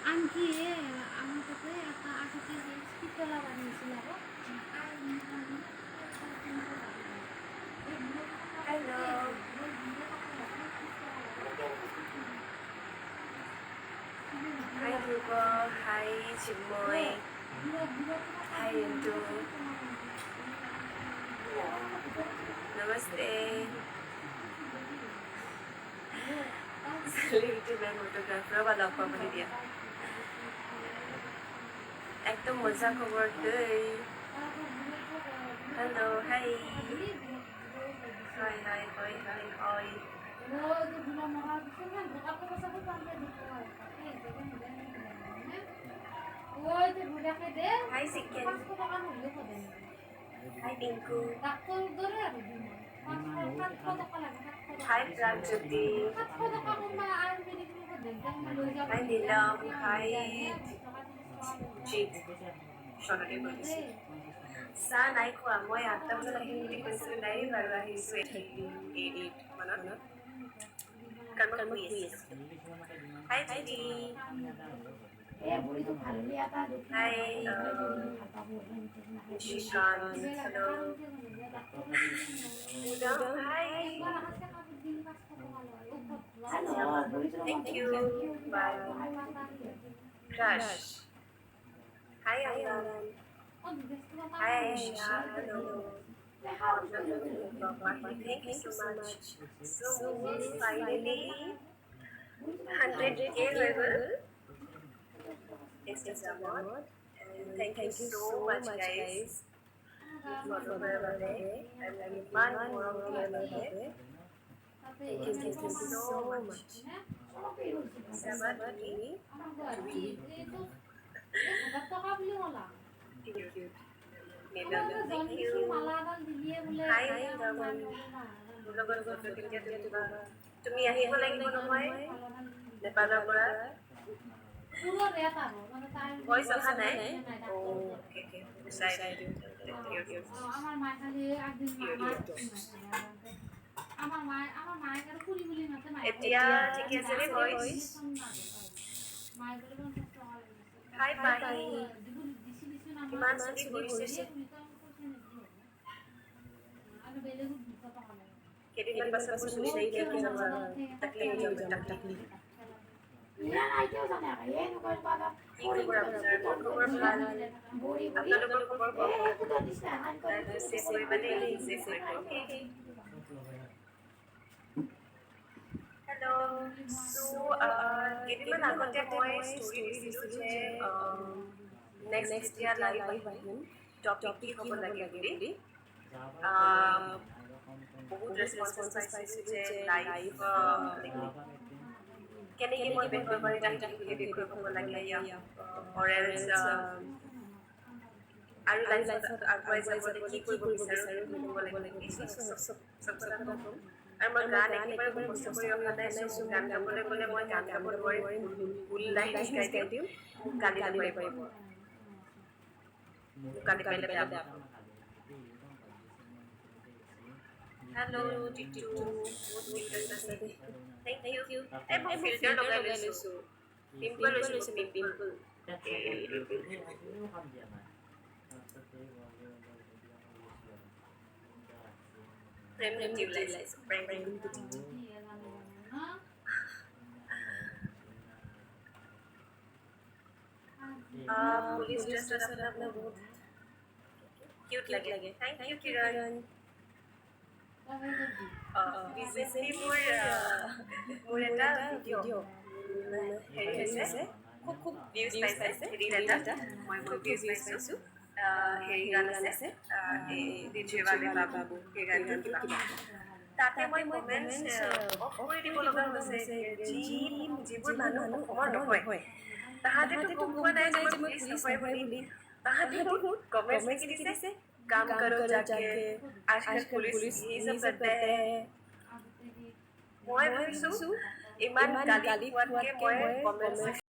আনকি আমার কাছে একটা আঠাতে স্পিকার বানিয়েছিল Hello. Hi Hugo. Hi Chimoy. Hi Indu. Namaste. Celebrity man photographer वाला आपको बनी दिया. एकदम मजा खबर दे. Hello. Hi. Hi. Hi. Hi. Hi. Hi. Hi Sikken. Hi Tinku. Hi Pranjyoti. Hi Nilam. Hi Jeet. Shortly বলিছে চাহ নাই খোৱা মই 8টা বজাত আহিম বুলি কৈছিলো নাই বাৰু আহিছো 8:38 মানত কাৰণ মই শুই আছো hi Jiji hi Srikanth hello' Udam hi thank you bye crush hi Angan hi Aisha hello thank you so much so finally 100k level Instagram and thank you so much guys follow my birthday I'm man morom diye birthday thank you so much Sabati thank you Nidal thank you hi Raman লগত photo কেতিয়া তুলিবা তুমি আহিব লাগিব নহয় নেপালৰ পৰা voice অহা নাই ওকে চাই দিও আমার মা খালি একদিন আমার মায়ের কাছে পুরি বলি মাতে মা এতিয়া ঠিক আছে রে ভইচ হাই বাই ইমান চুলি কৰিছে কেইদিনমান পাছত চুলি নাইকিয়া হৈ যাব আৰু তাকলিফ হৈ যাব তাকলিফ কি খবৰ আপোনাৰ মোৰ খবৰ ভাল আপোনালোকৰ খবৰ কওক চেভ কৰিবা দেই চেভ কৰিবা অ'কে হেল্ল' চ' কেইদিনমান আগতে মই ষ্টৰি দিছিলোঁ যে নেক্সট যেতিয়া লাইভ আহিম টপিক কি হ'ব লাগে বুলি বহুত ৰেছপন্সেছ পাইছিলোঁ যে লাইভ কেনেকৈ মই বেহৰবাৰী তাহিতিক দেখুৱাব লাগে অৰেঞ্চ আৰু লাইফত আগুৱাই যাবলৈ কি কৰিব বিচাৰোঁ সেইটো ক'ব লাগিব চব কথা ক'ম আৰু মই গান একেবাৰে মুখস্থ কৰি অহা নাই চ' গান গাবলৈ গ'লে মই গান গাব নোৱাৰিম ভুল লাইন শিকাই দিম মোক গালি নাপাৰিব মোক গালি পাৰিলে বেয়া পাব হেল্ল' টিটু বহুত ফিল্টাৰ আছে দেই থেংক ইউ এই মই ফিল্টাৰ লগাই লৈছোঁ পিম্পল লৈছোঁ পিম্পল প্ৰেম নীতি ওলাইছে প্ৰেম নীতি পুলিচ ড্ৰেছত আপোনাক বহুত কিউট লাগে থেংক ইউ কিৰণ ৰিচেণ্টলি মোৰ এটা ভিডিঅ' হেৰি হৈছে খুব ভিউজ পাইছে হেৰিত এটা মই বহুত ভিউজ পাইছোঁ হেৰি গান আছে দিজেৱালে বাবু সেই গানটোৰ কিবা তাতে মই কমেণ্টছ অফ কৰি দিব লগা হৈছে যিবোৰ মানুহ অসমৰ নহয় তাহাঁতেতো গম পোৱা নাই যে মই পুলিচ নহয় বুলি তাহাঁতে কমেণ্টছ লিখি দিছে काम करो जाके आजकल पुलिस ये सब करते हैं মই ভাবিছোঁ ইমান গালি খোৱাতকৈ মই কমেণ্টছ